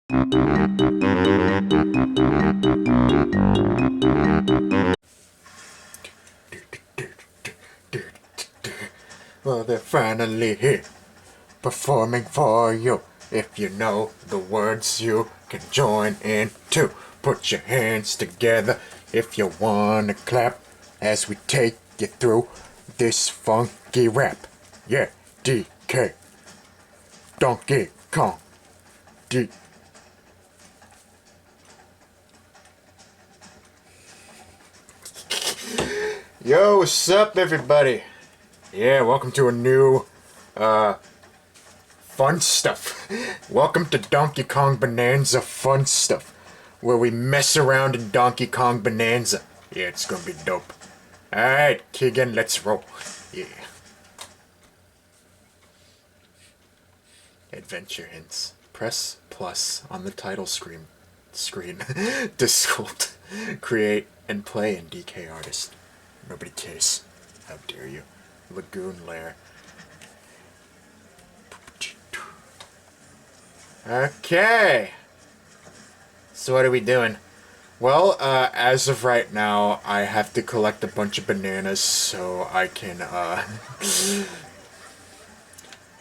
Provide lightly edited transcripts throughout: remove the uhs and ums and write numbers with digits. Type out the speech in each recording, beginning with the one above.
Well, they're finally here, performing for you. If you know the words, you can join in too. Put your hands together if you wanna clap as we take you through this funky rap. Yeah, DK, Donkey Kong, D. Yo, what's up, everybody? Yeah, welcome to a new, fun stuff. Welcome to Donkey Kong Bananza fun stuff, where we mess around in Donkey Kong Bananza. Yeah, it's gonna be dope. Alright, Keegan, let's roll. Yeah. Adventure hints. Press plus on the title screen to sculpt, create, and play in DK Artist. Nobody cares. How dare you. Lagoon Lair. Okay. So what are we doing? Well, as of right now, I have to collect a bunch of bananas so I can,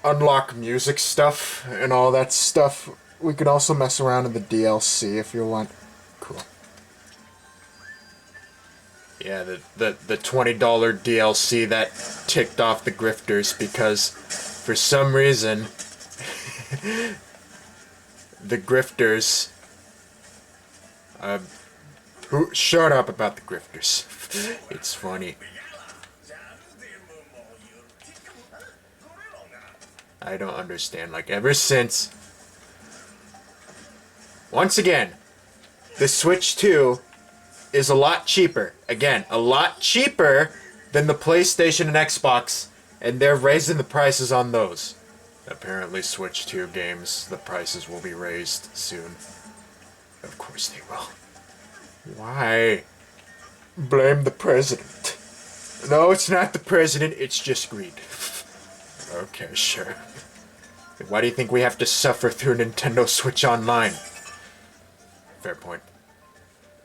unlock music stuff and all that stuff. We could also mess around in the DLC if you want. Cool. Yeah, the $20 DLC that ticked off the grifters because for some reason the grifters shut up about the grifters. It's funny. I don't understand. Like, ever since, once again, the Switch 2 is a lot cheaper. Again, a lot cheaper than the PlayStation and Xbox, and they're raising the prices on those. Apparently, Switch 2 games, the prices will be raised soon. Of course they will. Why? Blame the president. No, it's not the president, it's just greed. Okay, sure. Why do you think we have to suffer through Nintendo Switch Online? Fair point.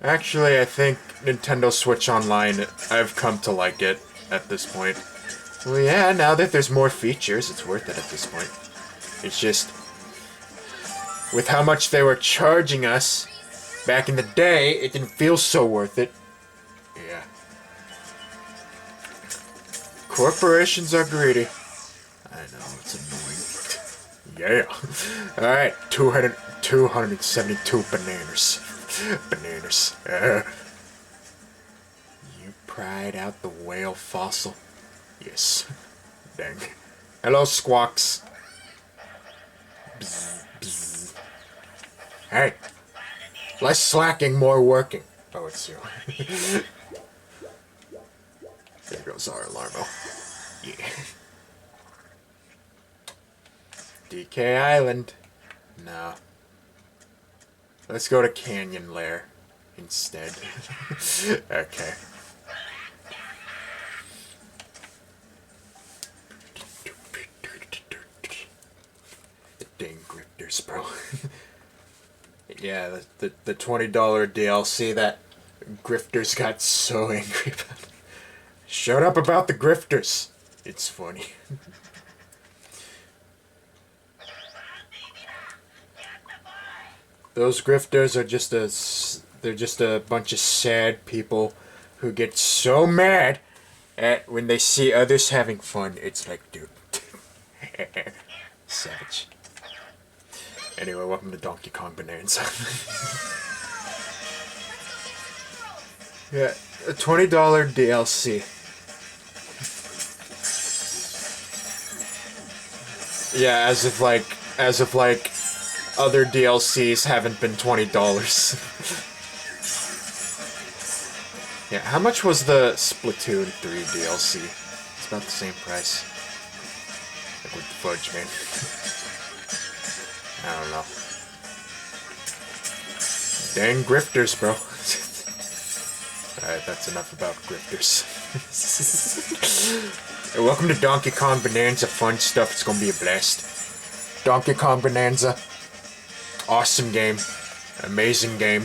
Actually, I think Nintendo Switch Online, I've come to like it at this point. Well, yeah, now that there's more features, it's worth it at this point. It's just, with how much they were charging us back in the day, it didn't feel so worth it. Yeah. Corporations are greedy. I know, it's annoying. Yeah. Alright, 272 bananas. Bananas. You pried out the whale fossil? Yes. Dang. Hello, Squawks. Bzz, bzz. Hey. Less slacking, more working. Oh, it's you. There goes our alarmo. Yeah. DK Island. No. Let's go to Canyon Lair instead. Okay. The dang grifters, bro. Yeah, the $20 DLC that grifters got so angry about. Shut up about the grifters. It's funny. Those grifters are they're just a bunch of sad people who get so mad at when they see others having fun. It's like, dude. Savage. Anyway, welcome to Donkey Kong Bananza. Yeah, a $20 DLC. Yeah, as if like other DLCs haven't been $20. Yeah, how much was the Splatoon 3 DLC? It's about the same price. Like with the fudge, man. I don't know. Dang grifters, bro. Alright, that's enough about grifters. Hey, welcome to Donkey Kong Bananza fun stuff. It's gonna be a blast. Donkey Kong Bananza. Awesome game. Amazing game.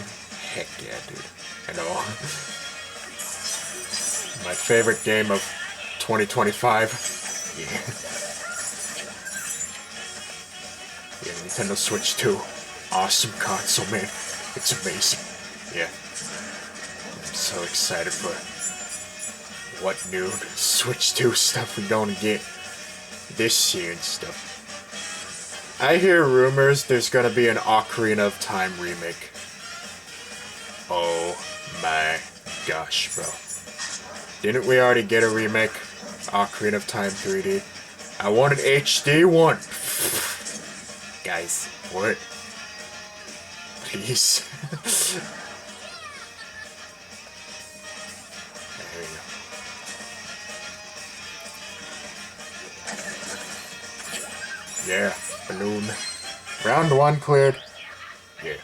Heck yeah, dude. I know. My favorite game of 2025. Yeah. Yeah, Nintendo Switch 2. Awesome console, man. It's amazing. Yeah. I'm so excited for what new Switch 2 stuff we're gonna get this year and stuff. I hear rumors there's gonna be an Ocarina of Time remake. Oh my gosh, bro. Didn't we already get a remake? Ocarina of Time 3D. I wanted HD one. Guys, what? Please. There you go. Yeah, balloon. Round 1 cleared. Yeah.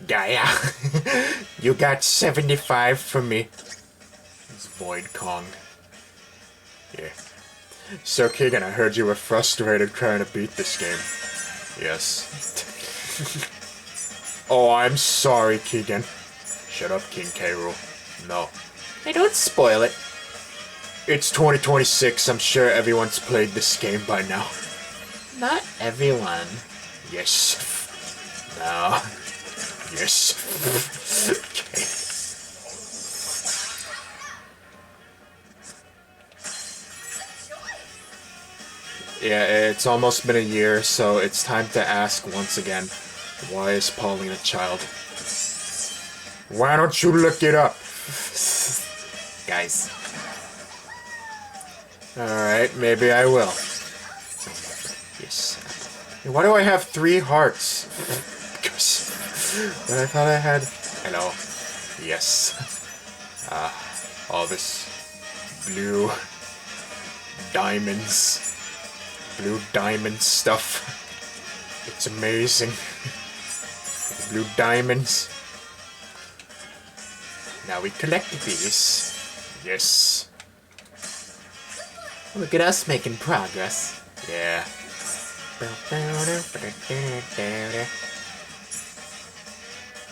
Gaia. You got 75 from me. It's Void Kong. Yeah. So, Keegan, I heard you were frustrated trying to beat this game. Yes. Oh, I'm sorry, Keegan. Shut up, King K. Rool. No. Hey, don't spoil it. It's 2026. I'm sure everyone's played this game by now. Not everyone. Yes. No. Yes. Okay. Yeah, it's almost been a year, so it's time to ask once again, why is Pauline a child? Why don't you look it up? Guys. Alright, maybe I will. Yes. Why do I have 3 hearts? Because but I thought I had... Hello. Yes. All this blue diamonds. Blue diamond stuff. It's amazing. Blue diamonds. Now we collected these. Yes. Look at us making progress. Yeah.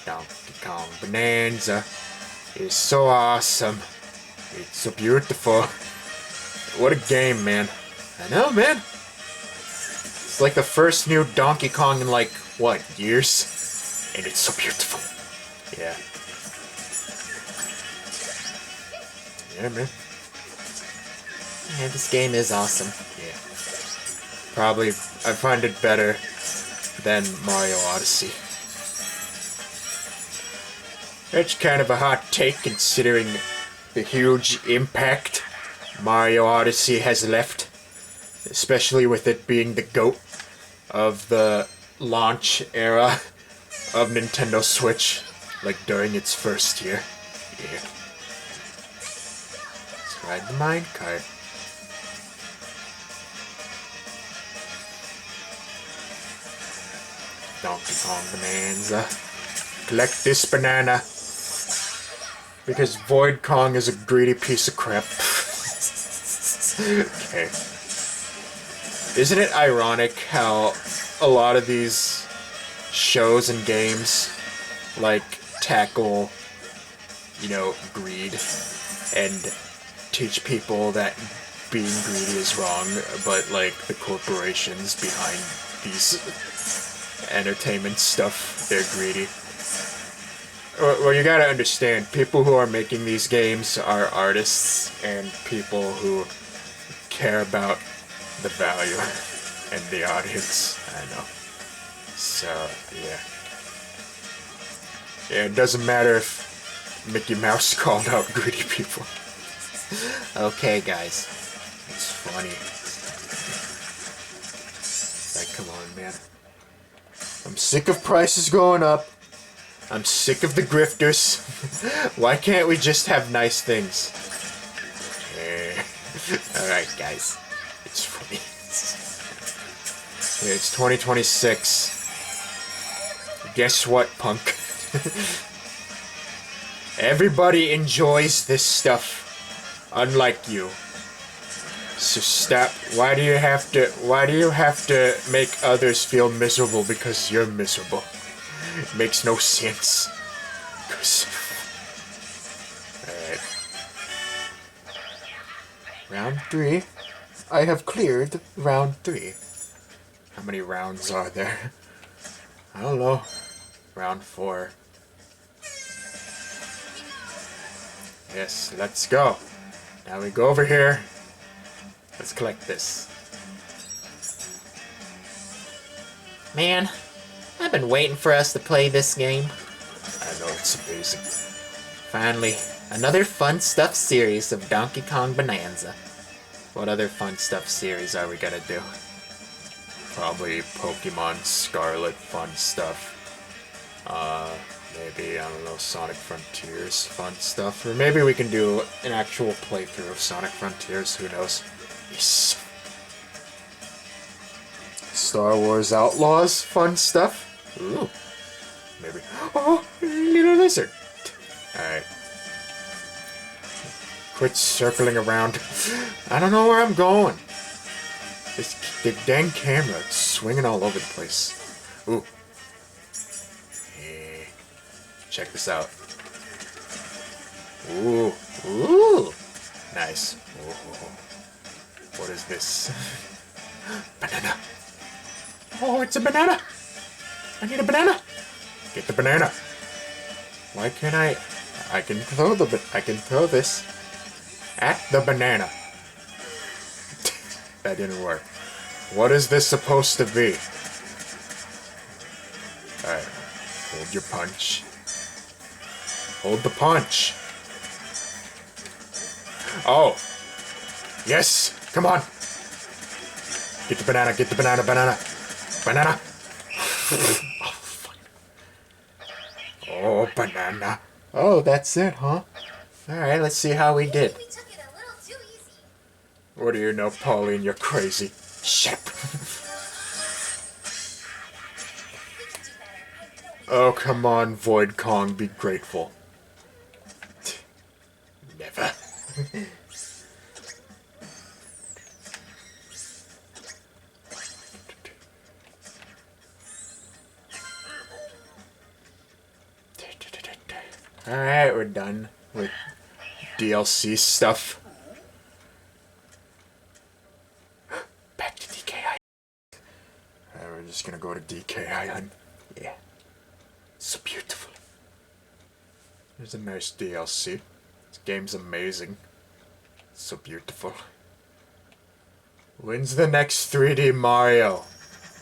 Donkey Kong Bananza is so awesome. It's so beautiful. What a game, man. I know, man. It's like the first new Donkey Kong in like, what, years? And it's so beautiful. Yeah. Yeah, man. Yeah, this game is awesome. Yeah. Probably, I find it better than Mario Odyssey. That's kind of a hot take considering the huge impact Mario Odyssey has left. Especially with it being the GOAT of the launch era of Nintendo Switch, like during its first year. Yeah. Let's ride the minecart. Donkey Kong Bonanza. Collect this banana. Because Void Kong is a greedy piece of crap. Okay. Isn't it ironic how a lot of these shows and games, like, tackle, you know, greed and teach people that being greedy is wrong, but, like, the corporations behind these entertainment stuff, they're greedy. Well, you gotta understand, people who are making these games are artists and people who care about the value and the audience. I know. So, yeah. Yeah, it doesn't matter if Mickey Mouse called out greedy people. Okay, guys. It's funny. Like, come on, man. I'm sick of prices going up. I'm sick of the grifters. Why can't we just have nice things? Alright, guys. It's funny. Yeah, it's 2026. Guess what, punk? Everybody enjoys this stuff. Unlike you. So stop. Why do you have to make others feel miserable because you're miserable? Makes no sense. Alright. Round 3. I have cleared round 3. How many rounds are there? I don't know. Round 4. Yes, let's go. Now we go over here. Let's collect this. Man, I've been waiting for us to play this game. I know, it's amazing. Finally, another Fun Stuff series of Donkey Kong Bananza. What other Fun Stuff series are we gonna do? Probably Pokemon Scarlet Fun Stuff. Maybe, I don't know, Sonic Frontiers Fun Stuff. Or maybe we can do an actual playthrough of Sonic Frontiers, who knows. Yes. Star Wars Outlaws Fun Stuff. Ooh. Maybe. Oh, little lizard. Alright. Quit circling around. I don't know where I'm going. The dang camera, it's swinging all over the place. Ooh. Hey. Check this out. Ooh. Ooh. Nice. Ooh. What is this? Banana. Oh, it's a banana. I need a banana. Get the banana. Why can't I can throw this at the banana. That didn't work. What is this supposed to be? Alright. Hold your punch. Hold the punch. Oh. Yes. Come on. Get the banana. Get the banana. Banana. Banana. Oh, fuck. Oh, banana. Oh, that's it, huh? Alright, let's see how we did. What do you know, Pauline? You're crazy. Shut up. Oh, come on, Void Kong, be grateful. Never. Alright, we're done with DLC stuff. Back to DK Island. Alright, we're just gonna go to DK Island. Yeah. So beautiful. There's a nice DLC. This game's amazing. So beautiful. When's the next 3D Mario?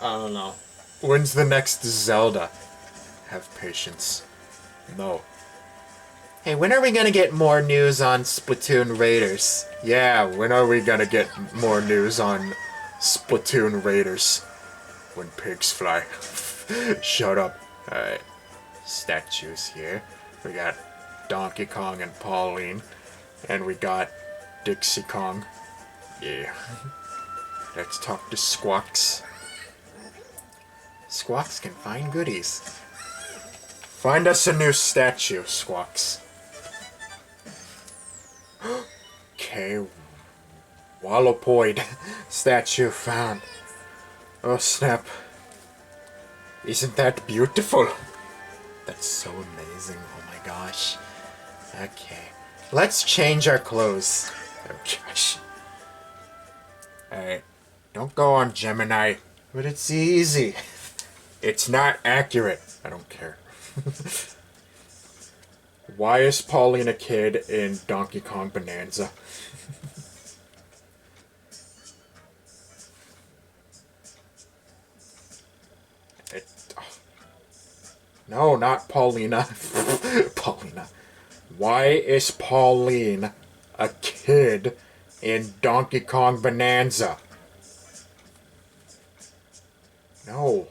I don't know. When's the next Zelda? Have patience. No. Hey, when are we gonna get more news on Splatoon Raiders? Yeah, when are we gonna get more news on Splatoon Raiders? When pigs fly. Shut up. Alright. Statues here. We got Donkey Kong and Pauline. And we got Dixie Kong. Yeah. Let's talk to Squawks. Squawks can find goodies. Find us a new statue, Squawks. Okay. Wallopoid. Statue found. Oh snap. Isn't that beautiful? That's so amazing. Oh my gosh. Okay. Let's change our clothes. Oh gosh. Alright. Don't go on Gemini. But it's easy. It's not accurate. I don't care. Why is Pauline a kid in Donkey Kong Bananza? No, not Paulina. Paulina. Why is Pauline a kid in Donkey Kong Bananza? No.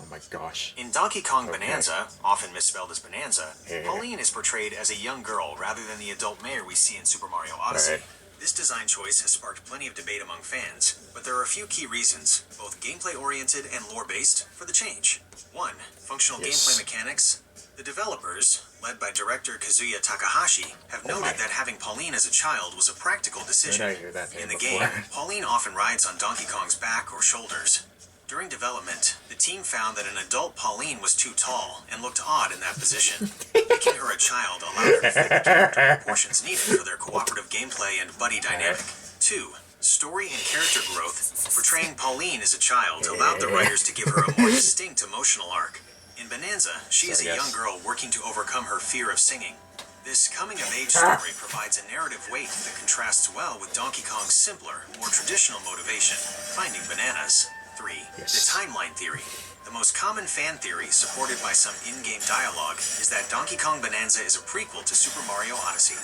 Oh my gosh. In Donkey Kong Bananza, often misspelled as Bananza, Pauline is portrayed as a young girl rather than the adult mayor we see in Super Mario Odyssey. Right. This design choice has sparked plenty of debate among fans, but there are a few key reasons, both gameplay-oriented and lore-based, for the change. 1. Functional gameplay mechanics. The developers, led by director Kazuya Takahashi, have noted that having Pauline as a child was a practical decision. Where did I hear that name In the before? game, Pauline often rides on Donkey Kong's back or shoulders. During development, the team found that an adult Pauline was too tall and looked odd in that position. Making her a child allowed her to fit the character proportions needed for their cooperative gameplay and buddy dynamic. 2. Story and character growth. Portraying Pauline as a child allowed the writers to give her a more distinct emotional arc. In Bananza, she is a young girl working to overcome her fear of singing. This coming-of-age story provides a narrative weight that contrasts well with Donkey Kong's simpler, more traditional motivation, finding bananas. 3. The timeline theory. The most common fan theory, supported by some in-game dialogue, is that Donkey Kong Bananza is a prequel to Super Mario Odyssey.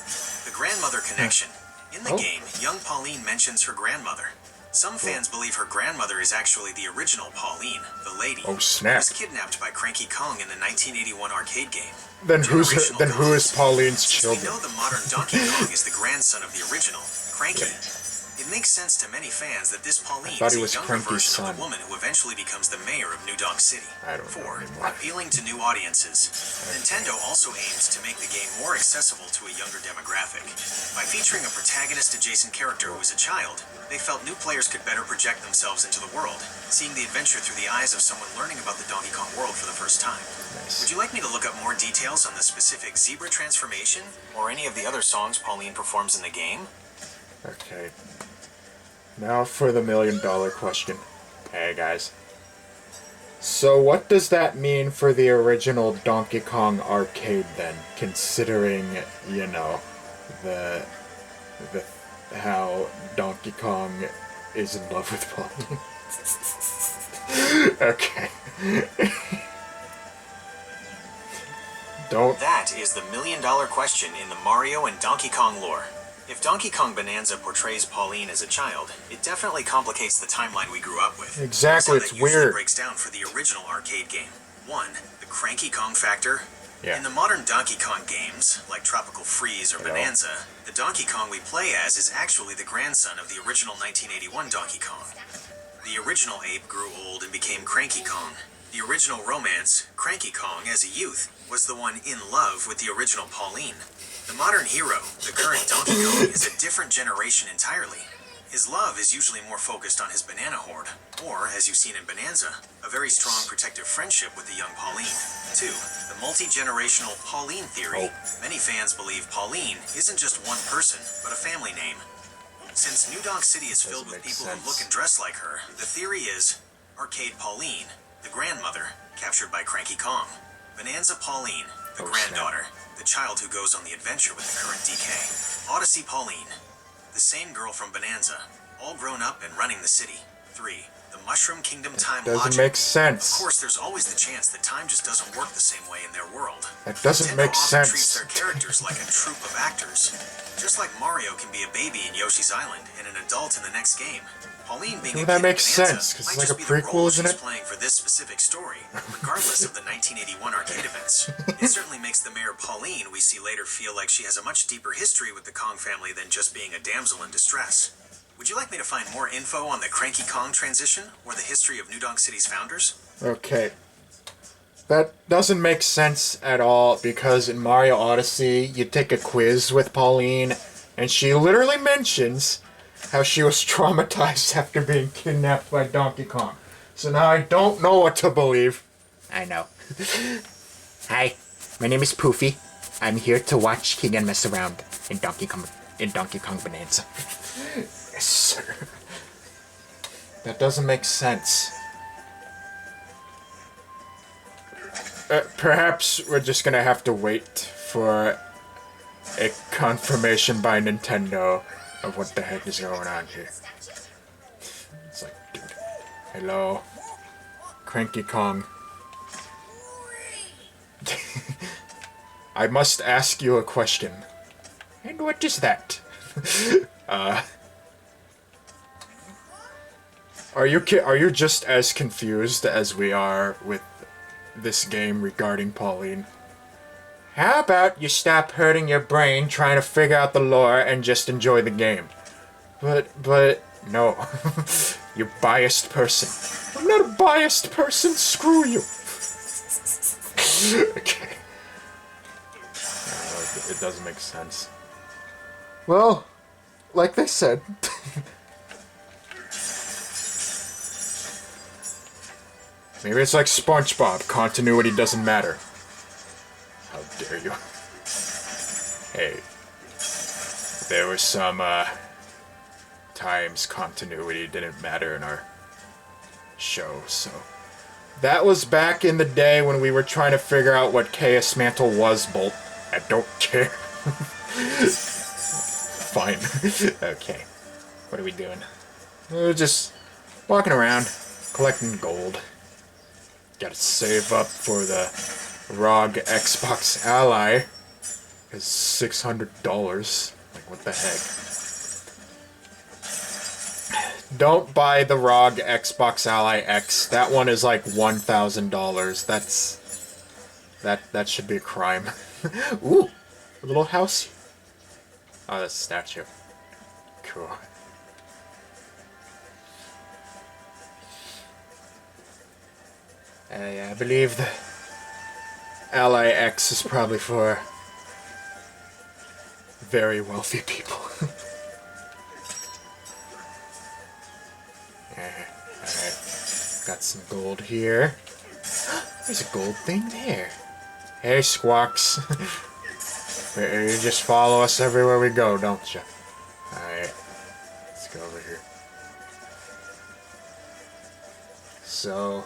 The grandmother connection. In the game, young Pauline mentions her grandmother. Some fans believe her grandmother is actually the original Pauline, the lady, who was kidnapped by Cranky Kong in the 1981 arcade game. Then who is Pauline's children? We know the modern Donkey Kong is the grandson of the original, Cranky. It makes sense to many fans that this Pauline is a younger version of the woman who eventually becomes the mayor of New Donk City. 4. Appealing to new audiences. Nintendo also aims to make the game more accessible to a younger demographic. By featuring a protagonist-adjacent character who is a child, they felt new players could better project themselves into the world, seeing the adventure through the eyes of someone learning about the Donkey Kong world for the first time. Would you like me to look up more details on the specific zebra transformation, or any of the other songs Pauline performs in the game? Okay. Now for the million-dollar question. Hey guys. So what does that mean for the original Donkey Kong arcade then? Considering, you know, the how Donkey Kong is in love with Pauline. Okay. That is the million-dollar question in the Mario and Donkey Kong lore. If Donkey Kong Bananza portrays Pauline as a child, it definitely complicates the timeline we grew up with. Exactly, it's weird. Usually breaks down for the original arcade game. 1. The Cranky Kong factor. Yeah. In the modern Donkey Kong games, like Tropical Freeze or Bananza, the Donkey Kong we play as is actually the grandson of the original 1981 Donkey Kong. The original ape grew old and became Cranky Kong. The original romance, Cranky Kong, as a youth, was the one in love with the original Pauline. The modern hero, the current Donkey Kong, is a different generation entirely. His love is usually more focused on his banana hoard, or, as you've seen in Bananza, a very strong protective friendship with the young Pauline. 2. The multi-generational Pauline theory. Many fans believe Pauline isn't just one person, but a family name. Since New Donk City is filled with people who look and dress like her, the theory is Arcade Pauline, the grandmother, captured by Cranky Kong. Bananza Pauline, the granddaughter, the child who goes on the adventure with the current DK. Odyssey Pauline, the same girl from Bananza, all grown up and running the city. 3. The Mushroom Kingdom time logic. Doesn't make sense. Of course, there's always the chance that time just doesn't work the same way in their world. That doesn't Nintendo make often sense. treats their characters like a troupe of actors. Just like Mario can be a baby in Yoshi's Island and an adult in the next game, Pauline being a that kid makes in Bananza sense, 'cause might it's like just a be the prequel, role isn't she's it? playing for this specific story, regardless of the 1981 arcade events. It certainly makes the Mayor Pauline we see later feel like she has a much deeper history with the Kong family than just being a damsel in distress. Would you like me to find more info on the Cranky Kong transition or the history of New Donk City's founders? Okay. That doesn't make sense at all, because in Mario Odyssey, you take a quiz with Pauline, and she literally mentions how she was traumatized after being kidnapped by Donkey Kong. So now I don't know what to believe. I know. Hi, my name is Poofy. I'm here to watch Keegan mess around in Donkey Kong Bananza. Yes, sir. That doesn't make sense. Perhaps we're just gonna have to wait for a confirmation by Nintendo of what the heck is going on here. It's like, dude, hello, Cranky Kong. I must ask you a question. And what is that? Are you just as confused as we are with this game regarding Pauline? How about you stop hurting your brain trying to figure out the lore and just enjoy the game? But no. You biased person. I'm not a biased person, screw you. Okay. It doesn't make sense. Well, like they said. Maybe it's like SpongeBob. Continuity doesn't matter. How dare you? Hey. There was some, times continuity didn't matter in our show, so... That was back in the day when we were trying to figure out what Ksmantle was, Bolt. I don't care. Fine. Okay. What are we doing? We're just walking around, collecting gold. Gotta save up for the ROG Xbox Ally. It's $600. Like, what the heck? Don't buy the ROG Xbox Ally X. That one is like $1,000. That should be a crime. Ooh, a little house. Oh, that's a statue. Cool. I believe the Ally X is probably for very wealthy people. Alright, got some gold here. There's a gold thing there. Hey, Squawks. You just follow us everywhere we go, don't you? Alright, let's go over here. So...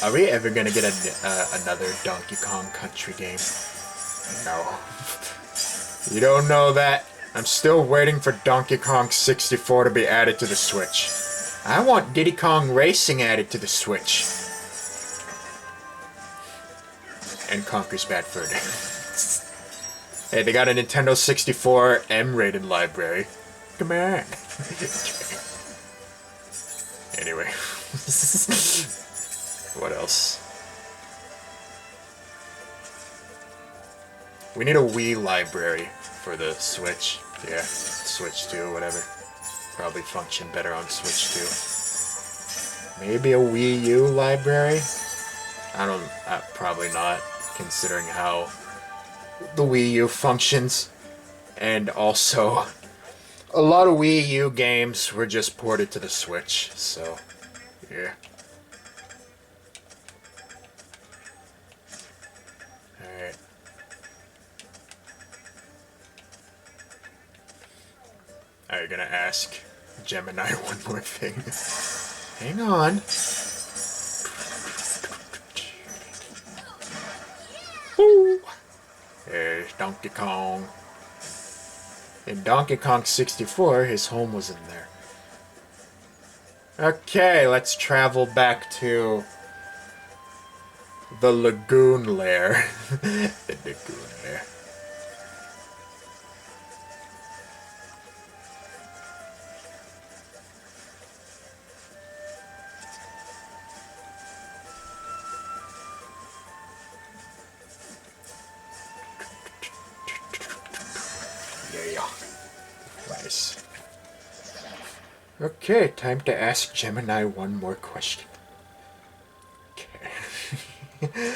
are we ever gonna get another Donkey Kong Country game? No. You don't know that? I'm still waiting for Donkey Kong 64 to be added to the Switch. I want Diddy Kong Racing added to the Switch. And Conker's Bad Fur Day. Hey, they got a Nintendo 64 M-rated library. Come on. Anyway. What else? We need a Wii library for the Switch. Yeah, Switch 2, whatever. Probably function better on Switch 2. Maybe a Wii U library? Probably not, considering how the Wii U functions. And also, a lot of Wii U games were just ported to the Switch, so, yeah. Alright. Are you gonna ask Gemini one more thing? Hang on. Woo! There's Donkey Kong. In Donkey Kong 64, his home was in there. Okay, let's travel back to the Lagoon Lair. The Lagoon Lair. Yeah. Nice. Okay, time to ask Gemini one more question. Okay.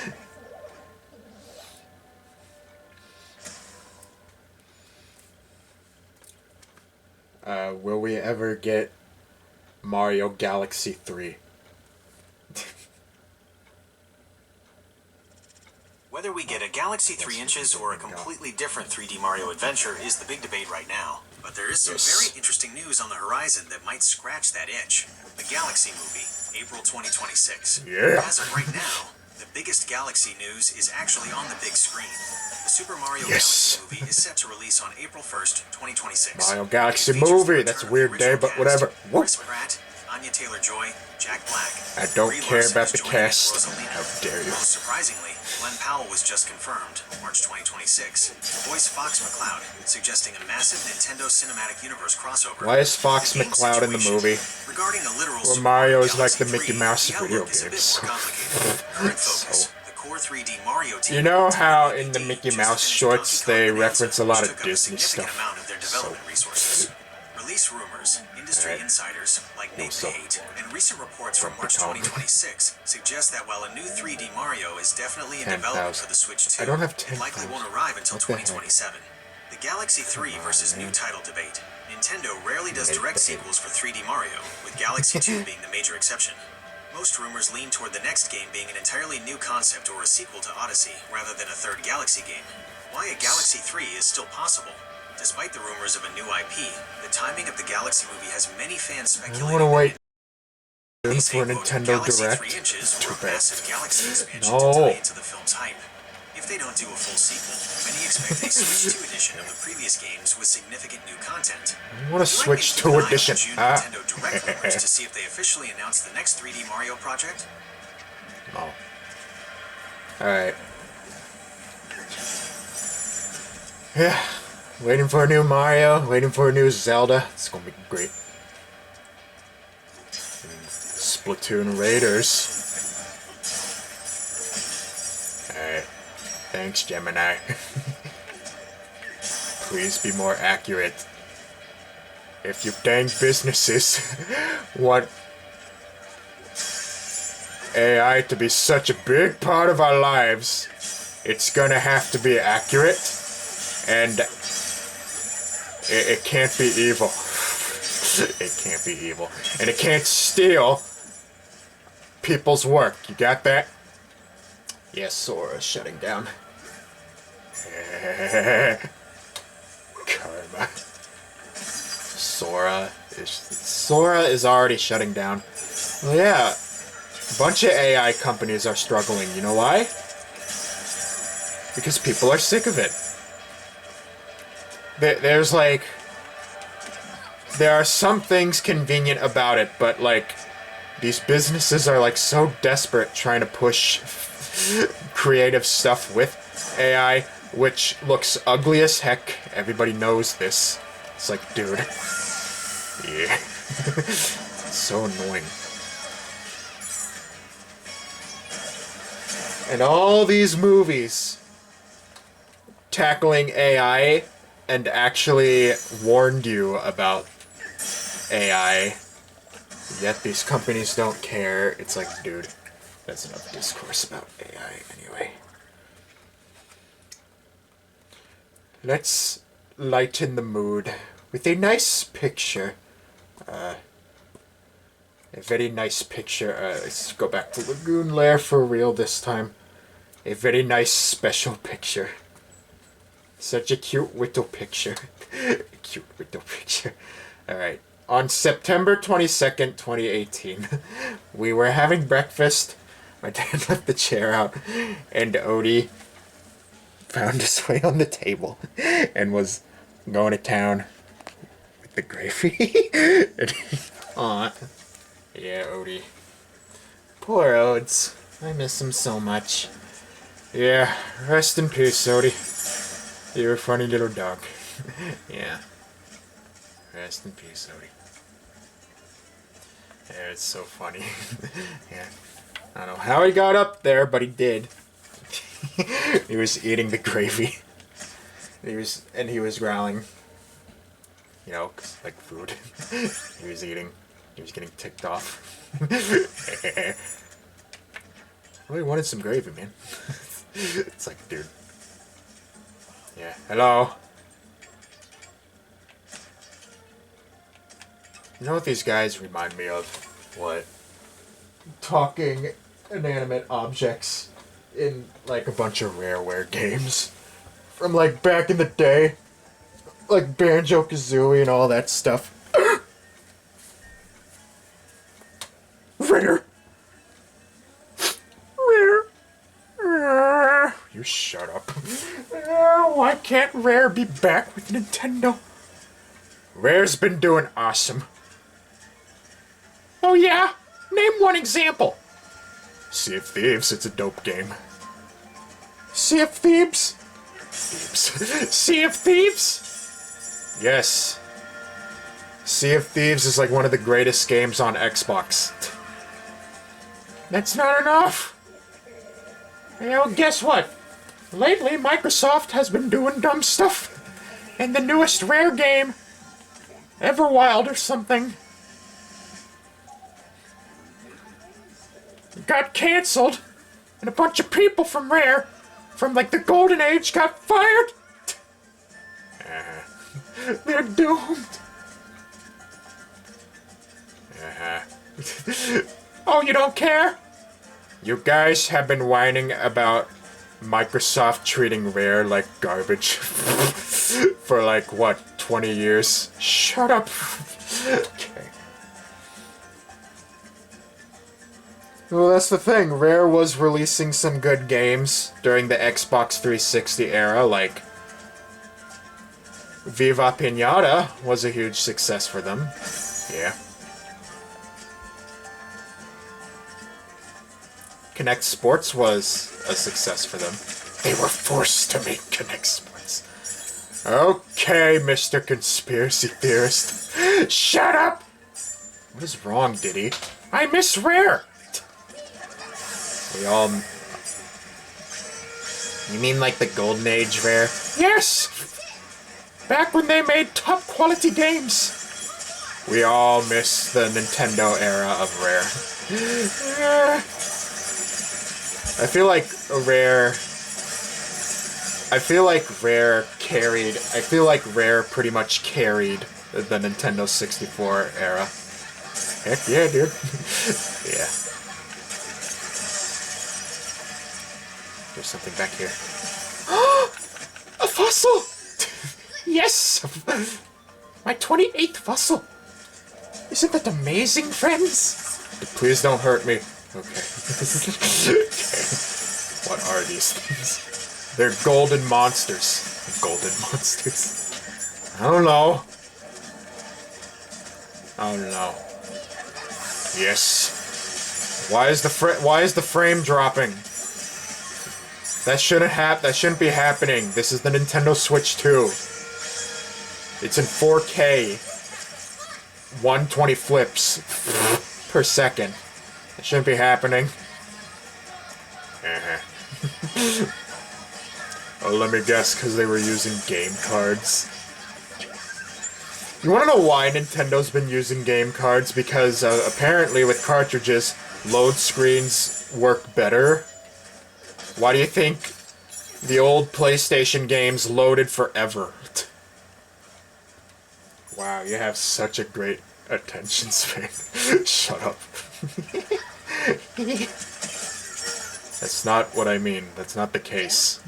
Will we ever get Mario Galaxy 3? Whether we get a Galaxy 3 inches or a completely different 3D Mario adventure is the big debate right now. But there is some very interesting news on the horizon that might scratch that itch. The Galaxy movie, April 2026. Yeah. As of right now, the biggest Galaxy news is actually on the big screen. The Super Mario Galaxy movie is set to release on April 1st, 2026. Mario Galaxy movie, that's a weird day, but whatever. Chris Pratt, Anya Taylor-Joy, Jack Black. I don't care about the cast. How dare you. Most surprisingly, Glenn Powell was just confirmed, March 2026, to voice Fox McCloud, suggesting a massive Nintendo Cinematic Universe crossover. Why is Fox McCloud in the movie? Regarding the literal Well, Mario is like the Mickey Mouse of video games. games. Current focus, the core 3D Mario team. You know how in the Mickey Mouse shorts they reference a lot of Disney stuff? Amount of their development resources. Release rumors, industry insiders like Nate Pate, and recent reports from March 2026 suggest that while a new 3D Mario is definitely in development for the Switch 2, I don't have it likely 10,000. won't arrive until What the heck? 2027. The Galaxy 3 versus new title debate. Nintendo rarely does direct sequels for 3D Mario, with Galaxy 2 being the major exception. Most rumors lean toward the next game being an entirely new concept or a sequel to Odyssey, rather than a third Galaxy game. Why a Galaxy 3 is still possible. Despite the rumors of a new IP, the timing of the Galaxy movie has many fans speculating. I don't want to wait Say, for Nintendo Galaxy Direct. 3 inches or a Too bad. massive Galaxy expansion No. to tie into the film's hype. If they don't do a full sequel, many expect a Switch 2 edition of the previous games with significant new content. I want to Switch 2 edition. Nintendo Direct rumors to see if they officially announce the next 3D Mario project. No. Alright. Yeah. Waiting for a new Mario, waiting for a new Zelda. It's gonna be great. Splatoon Raiders. Alright. Thanks, Gemini. Please be more accurate. If you dang businesses want AI to be such a big part of our lives, it's gonna have to be accurate, and it can't be evil. It can't be evil. And it can't steal people's work. You got that? Yes, Sora's shutting down. Karma. Sora is already shutting down. Well, yeah. A bunch of AI companies are struggling. You know why? Because people are sick of it. There's like... There are some things convenient about it, but like... These businesses are like so desperate trying to push creative stuff with AI, which looks ugly as heck. Everybody knows this. It's like, dude. Yeah. It's so annoying. And all these movies tackling AI and actually warned you about AI, yet these companies don't care. It's like, dude, that's enough discourse about AI anyway. Let's lighten the mood with a nice picture. A very nice picture. Let's go back to Lagoon Lair for real this time. A very nice special picture. Such a cute little picture. Cute little picture. Alright. On September 22nd, 2018, we were having breakfast. My dad left the chair out, and Odie found his way on the table and was going to town with the gravy. Aw. Yeah, Odie. Poor Odes. I miss him so much. Yeah, rest in peace, Odie. You're a funny little dog. Yeah. Rest in peace, Odie. Yeah, it's so funny. Yeah. I don't know how he got up there, but he did. He was eating the gravy. He was growling. You know, like food. He was eating. He was getting ticked off. Well, he wanted some gravy, man. It's like, dude. Yeah. Hello? You know what these guys remind me of? What? Talking inanimate objects in, like, a bunch of Rareware games. From, like, back in the day. Like, Banjo-Kazooie and all that stuff. Rare! Rare! You shut up. Why can't Rare be back with Nintendo? Rare's been doing awesome. Oh yeah? Name one example. Sea of Thieves, it's a dope game. Sea of Thieves? Sea of Thieves? Yes. Sea of Thieves is like one of the greatest games on Xbox. That's not enough. You know, guess what? Lately, Microsoft has been doing dumb stuff. And the newest Rare game, Everwild or something, got cancelled. And a bunch of people from Rare, from like the Golden Age, got fired. They're doomed. Oh, you don't care? You guys have been whining about Microsoft treating Rare like garbage for like, what, 20 years? Shut up. Okay. Well, that's the thing. Rare was releasing some good games during the Xbox 360 era, like Viva Pinata was a huge success for them. Yeah. Kinect Sports was a success for them. They were forced to make Kinect Sports. Okay, Mr. Conspiracy Theorist. Shut up! What is wrong, Diddy? I miss Rare! We all... You mean like the Golden Age Rare? Yes! Back when they made top quality games. We all miss the Nintendo era of Rare. I feel like Rare pretty much carried the Nintendo 64 era. Heck yeah, dude. Yeah. There's something back here. A fossil! Yes! My 28th fossil! Isn't that amazing, friends? Please don't hurt me. Okay. Okay. What are these things? They're golden monsters. Golden monsters. I don't know. Oh no. Yes. Why is the frame dropping? That shouldn't be happening. This is the Nintendo Switch 2. It's in 4K. 120 flips per second. That shouldn't be happening. Oh, let me guess, because they were using game cards. You want to know why Nintendo's been using game cards? Because apparently with cartridges, load screens work better. Why do you think the old PlayStation games loaded forever? Wow, you have such a great attention span. Shut up. That's not what I mean. That's not the case.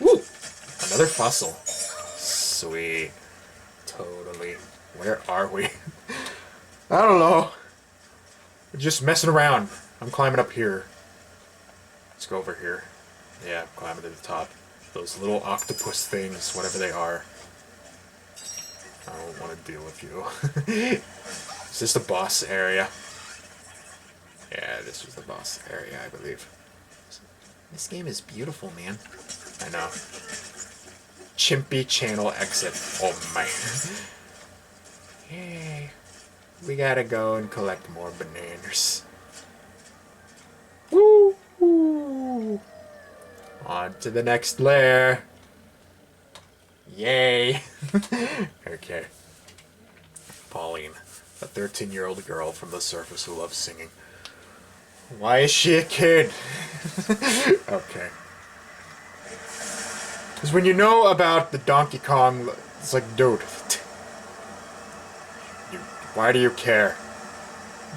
Woo! Another fossil. Sweet. Totally. Where are we? I don't know. We're just messing around. I'm climbing up here. Let's go over here. Yeah, I'm climbing to the top. Those little octopus things, whatever they are. I don't want to deal with you. Is this the boss area? Yeah, this was the boss area, I believe. This game is beautiful, man. I know. Chimpy channel exit. Oh my. Yay. We gotta go and collect more bananas. Woo! Woo! On to the next lair. Yay! Okay. Pauline, a 13-year-old girl from the surface who loves singing. Why is she a kid? Okay. Because when you know about the Donkey Kong, it's like, dude, why do you care?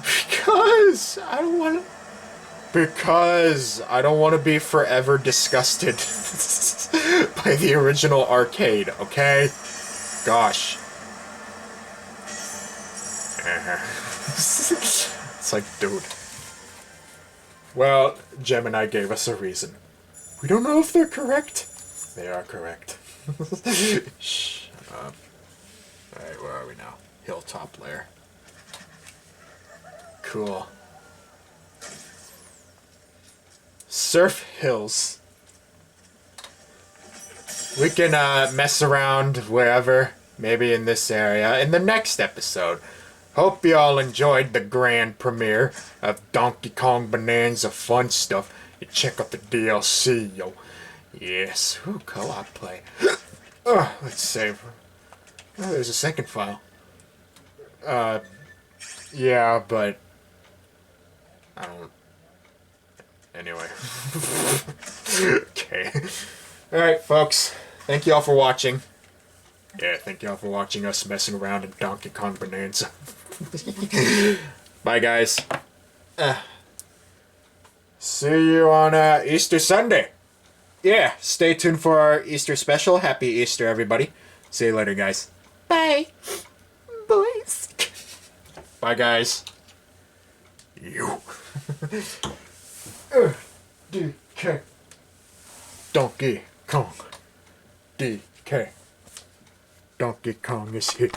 Because I don't want to. Because I don't want to be forever disgusted by the original arcade, okay? Gosh. It's like, dude. Well, Gemini gave us a reason. We don't know if they're correct. They are correct. Shut up. Alright, where are we now? Hilltop lair. Cool. Surf Hills. We can mess around wherever, maybe in this area, in the next episode. Hope you all enjoyed the grand premiere of Donkey Kong Bonanza fun stuff. You check out the DLC, yo. Yes. Ooh, co-op play. Let's save. Oh, there's a second file. Yeah, but I don't. Anyway. Okay. Alright, folks. Thank you all for watching. Yeah, thank you all for watching us messing around in Donkey Kong Bonanza. Bye, guys. See you on Easter Sunday. Yeah, stay tuned for our Easter special. Happy Easter, everybody. See you later, guys. Bye. Boys. Bye, guys. You. DK. Donkey Kong. DK. Donkey Kong is here.